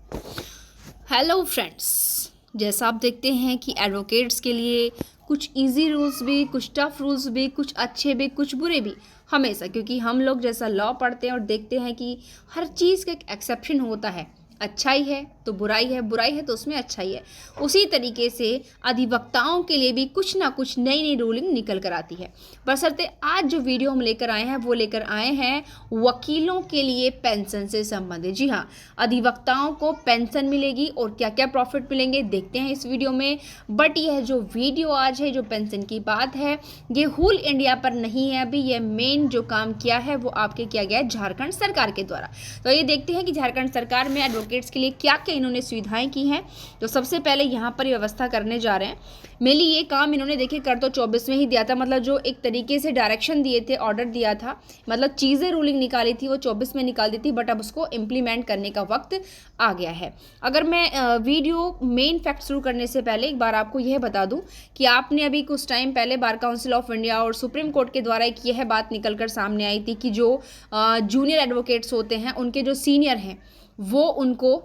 Hello friends, जैसा आप देखते हैं कि एडवोकेट्स के लिए कुछ इजी रूल्स भी, कुछ टफ रूल्स भी, कुछ अच्छे भी, कुछ बुरे भी, हमेशा। क्योंकि हम लोग जैसा लॉ पढ़ते हैं और देखते हैं कि हर चीज़ का एक एक्सेप्शन होता है। अच्छाई है तो बुराई है, बुराई है तो उसमें अच्छाई है। उसी तरीके से अधिवक्ताओं के लिए भी कुछ ना कुछ नई नई रूलिंग निकल कर आती है। बशर्ते आज जो वीडियो हम लेकर आए हैं वो लेकर आए हैं वकीलों के लिए पेंशन से संबंधित। जी हाँ, अधिवक्ताओं को पेंशन मिलेगी और क्या क्या प्रॉफिट मिलेंगे देखते हैं इस वीडियो में। बट यह जो वीडियो आज है, जो पेंशन की बात है, ये होल इंडिया पर नहीं है। अभी ये मेन जो काम किया है वो आपके किया गया है झारखंड सरकार के द्वारा। तो ये देखते हैं कि झारखंड सरकार में एडवोकेट्स के लिए क्या क्या इन्होंने सुविधाएं की हैं। तो सबसे पहले यहाँ पर व्यवस्था करने जा रहे हैं। मेनली ये काम इन्होंने देखिए कर तो 24 में ही दिया था, मतलब जो एक तरीके से डायरेक्शन दिए थे, ऑर्डर दिया था, मतलब चीज़ें रूलिंग निकाली थी वो 24 में निकाल दी थी। बट अब उसको इम्प्लीमेंट करने का वक्त आ गया है। अगर मैं वीडियो मेन फैक्ट शुरू करने से पहले एक बार आपको यह बता दूं कि आपने अभी कुछ टाइम पहले बार काउंसिल ऑफ इंडिया और सुप्रीम कोर्ट के द्वारा एक यह बात निकल कर सामने आई थी कि जो जूनियर एडवोकेट्स होते हैं उनके जो सीनियर हैं वो उनको,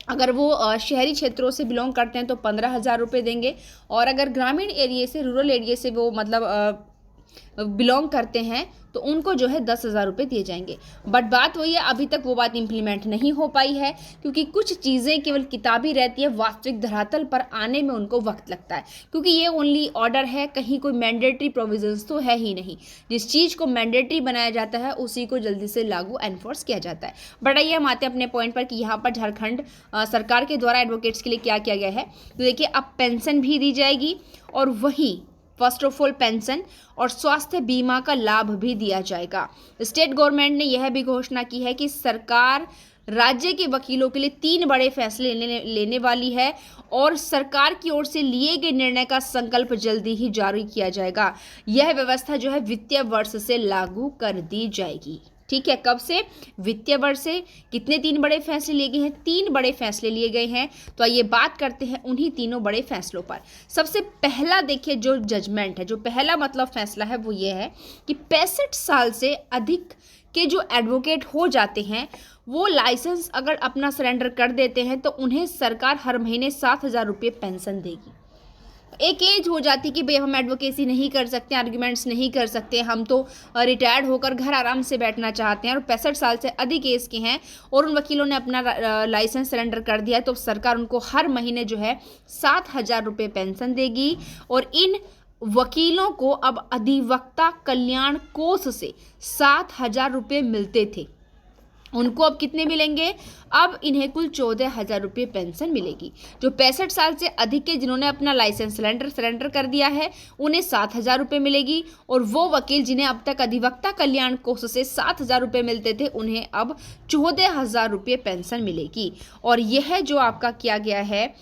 अगर वो शहरी क्षेत्रों से बिलोंग करते हैं तो 15,000 रुपये देंगे, और अगर ग्रामीण एरिया से, रूरल एरिया से वो मतलब बिलोंग करते हैं तो उनको जो है 10,000 रुपये दिए जाएंगे। बट बात वही है, अभी तक वो बात इम्प्लीमेंट नहीं हो पाई है क्योंकि कुछ चीज़ें केवल किताबी रहती है, वास्तविक धरातल पर आने में उनको वक्त लगता है। क्योंकि ये ओनली ऑर्डर है, कहीं कोई मैंडेटरी प्रोविजंस तो है ही नहीं। जिस चीज़ को मैंडेटरी बनाया जाता है उसी को जल्दी से लागू एनफोर्स किया जाता है। बट आइए हम आते हैं अपने पॉइंट पर कि यहाँ पर झारखंड सरकार के द्वारा एडवोकेट्स के लिए क्या किया गया है। तो देखिए, अब पेंशन भी दी जाएगी और वहीं फर्स्ट ऑफ ऑल पेंशन और स्वास्थ्य बीमा का लाभ भी दिया जाएगा। स्टेट गवर्नमेंट ने यह भी घोषणा की है कि सरकार राज्य के वकीलों के लिए 3 बड़े फैसले लेने वाली है और सरकार की ओर से लिए गए निर्णय का संकल्प जल्दी ही जारी किया जाएगा। यह व्यवस्था जो है वित्तीय वर्ष से लागू कर दी जाएगी। ठीक है, कब से? वित्तीय वर्ष से। कितने 3 बड़े फैसले लिए गए हैं? 3 बड़े फैसले लिए गए हैं। तो आइए बात करते हैं उन्हीं तीनों बड़े फैसलों पर। सबसे पहला देखिए, जो जजमेंट है, जो पहला मतलब फैसला है वो ये है कि 65 साल से अधिक के जो एडवोकेट हो जाते हैं वो लाइसेंस अगर अपना सरेंडर कर देते हैं तो उन्हें सरकार हर महीने 7,000 रुपये पेंशन देगी। एक एज हो जाती कि भाई हम एडवोकेसी नहीं कर सकते, आर्ग्यूमेंट्स नहीं कर सकते, हम तो रिटायर्ड होकर घर आराम से बैठना चाहते हैं और 65 साल से अधिक एज के हैं और उन वकीलों ने अपना लाइसेंस सरेंडर कर दिया है, तो सरकार उनको हर महीने जो है 7,000 रुपये पेंशन देगी। और इन वकीलों को अब अधिवक्ता कल्याण कोष से 7,000 रुपये मिलते थे, उनको अब कितने मिलेंगे? अब इन्हें कुल 14,000 रुपये पेंशन मिलेगी। जो 65 साल से अधिक के जिन्होंने अपना लाइसेंस सरेंडर कर दिया है उन्हें 7,000 रुपये मिलेगी, और वो वकील जिन्हें अब तक अधिवक्ता कल्याण कोष से 7,000 रुपये मिलते थे उन्हें अब 14,000 रुपये पेंशन मिलेगी। और यह जो आपका किया गया है,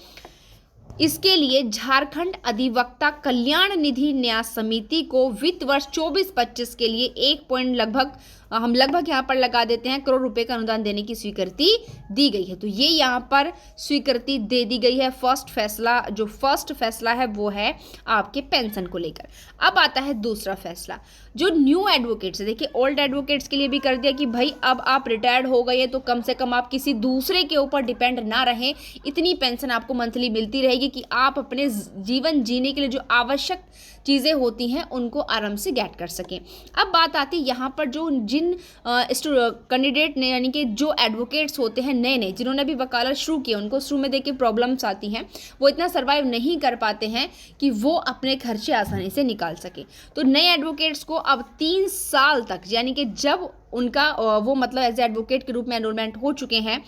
इसके लिए झारखंड अधिवक्ता कल्याण निधि न्यास समिति को वित्त वर्ष 24-25 के लिए 1 पॉइंट लगभग यहाँ पर लगा देते हैं करोड़ रुपए का अनुदान देने की स्वीकृति दी गई है। तो ये यहाँ पर स्वीकृति दे दी गई है। फर्स्ट फैसला है वो है आपके पेंशन को लेकर। अब आता है दूसरा फैसला, जो न्यू एडवोकेट्स है। देखिए, ओल्ड एडवोकेट्स के लिए भी कर दिया कि भाई अब आप रिटायर्ड हो गए तो कम से कम आप किसी दूसरे के ऊपर डिपेंड ना रहें, इतनी पेंशन आपको मंथली मिलती रहेगी कि आप अपने जीवन जीने के लिए जो आवश्यक चीज़ें होती हैं उनको आराम से गेट कर सकें। अब बात आती है यहाँ पर जो जिन कैंडिडेट ने, यानी कि जो एडवोकेट्स होते हैं नए नए, जिन्होंने अभी वकालत शुरू की, उनको शुरू में देखिए प्रॉब्लम्स आती हैं, वो इतना सर्वाइव नहीं कर पाते हैं कि वो अपने खर्चे आसानी से निकाल सके। तो नए एडवोकेट्स को अब 3 साल तक, यानी कि जब उनका वो मतलब एज एडवोकेट के रूप में एनरोलमेंट हो चुके हैं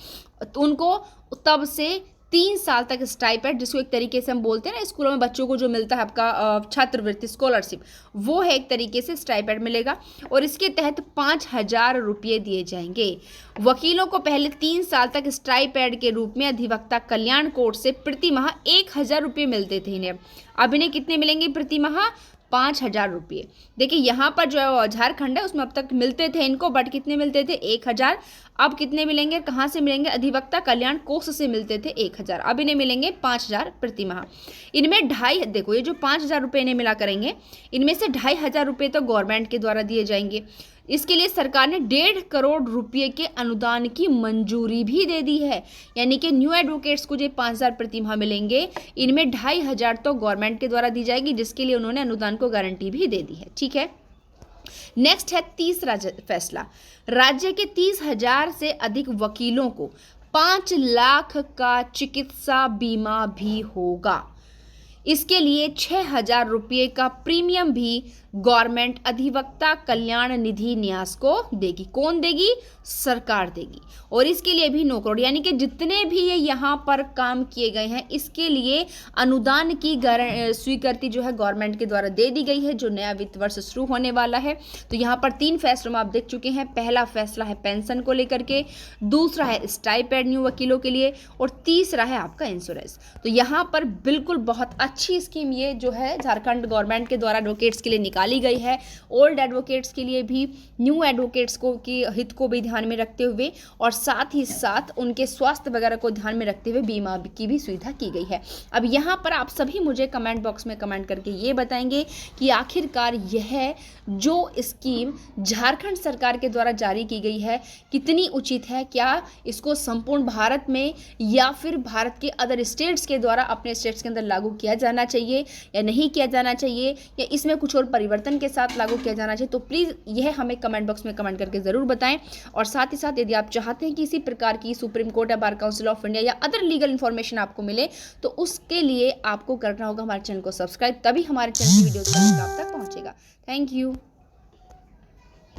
तो उनको तब से 3 साल तक स्टाइपेंड, जिसको एक तरीके से हम बोलते हैं ना स्कूलों में बच्चों को जो मिलता है आपका छात्रवृत्ति, स्कॉलरशिप, वो है एक तरीके से स्टाइपेंड मिलेगा। और इसके तहत 5,000 रुपये दिए जाएंगे। वकीलों को पहले 3 साल तक स्टाइपेंड के रूप में अधिवक्ता कल्याण कोर्ट से प्रति माह 1,000 रुपये मिलते थे इन्हें। अब इन्हें कितने मिलेंगे प्रति माह? 5,000 रुपये। देखिए, यहाँ पर जो झारखंड है उसमें अब तक मिलते थे इनको, बट कितने मिलते थे? 1,000। अब कितने मिलेंगे? कहाँ से मिलेंगे? अधिवक्ता कल्याण कोष से मिलते थे 1,000, अब इन्हें मिलेंगे 5,000 प्रति माह। इनमें 2,500, देखो ये जो 5,000 रुपये इन्हें मिला करेंगे, इनमें से 2,500 रुपये तो गवर्नमेंट के द्वारा दिए जाएंगे। इसके लिए सरकार ने 1.5 करोड़ रुपए के अनुदान की मंजूरी भी दे दी है। यानी कि न्यू एडवोकेट्स को जो 5,000 प्रति माह मिलेंगे, इनमें 2,500 तो गवर्नमेंट के द्वारा दी जाएगी, जिसके लिए उन्होंने अनुदान को गारंटी भी दे दी है। ठीक है, नेक्स्ट है तीसरा फैसला। राज्य के 30,000 से अधिक वकीलों को 5 लाख का चिकित्सा बीमा भी होगा। इसके लिए 6,000 रुपये का प्रीमियम भी गवर्नमेंट अधिवक्ता कल्याण निधि न्यास को देगी। कौन देगी? सरकार देगी। और इसके लिए भी 9 करोड़, यानी कि जितने भी ये यहाँ पर काम किए गए हैं, इसके लिए अनुदान की स्वीकृति जो है गवर्नमेंट के द्वारा दे दी गई है, जो नया वित्त वर्ष शुरू होने वाला है। तो यहाँ पर 3 फैसलों में आप देख चुके हैं। पहला फैसला है पेंशन को लेकर के, दूसरा है स्टाइपेंड न्यू वकीलों के लिए, और तीसरा है आपका इंश्योरेंस। तो यहाँ पर बिल्कुल बहुत अच्छी स्कीम ये जो है झारखंड गवर्नमेंट के द्वारा एडवोकेट्स के लिए निकाली गई है। ओल्ड एडवोकेट्स के लिए भी, न्यू एडवोकेट्स को की हित को भी ध्यान में रखते हुए, और साथ ही साथ उनके स्वास्थ्य वगैरह को ध्यान में रखते हुए बीमा की भी सुविधा की गई है। अब यहाँ पर आप सभी मुझे कमेंट बॉक्स में कमेंट करके ये बताएंगे कि आखिरकार यह जो स्कीम झारखंड सरकार के द्वारा जारी की गई है कितनी उचित है। क्या इसको संपूर्ण भारत में या फिर भारत के अदर स्टेट्स के द्वारा अपने स्टेट्स के अंदर लागू किया जाना चाहिए या नहीं किया जाना चाहिए, या इसमें कुछ और परिवर्तन के साथ लागू किया जाना चाहिए, तो प्लीज़ यह हमें कमेंट बॉक्स में कमेंट करके ज़रूर बताएं। और साथ ही साथ यदि आप चाहते हैं कि इसी प्रकार की सुप्रीम कोर्ट या बार काउंसिल ऑफ इंडिया या अदर लीगल इन्फॉर्मेशन आपको मिले, तो उसके लिए आपको करना होगा हमारे चैनल को सब्सक्राइब, तभी हमारे चैनल की वीडियो आप तक पहुँचेगा। Thank you.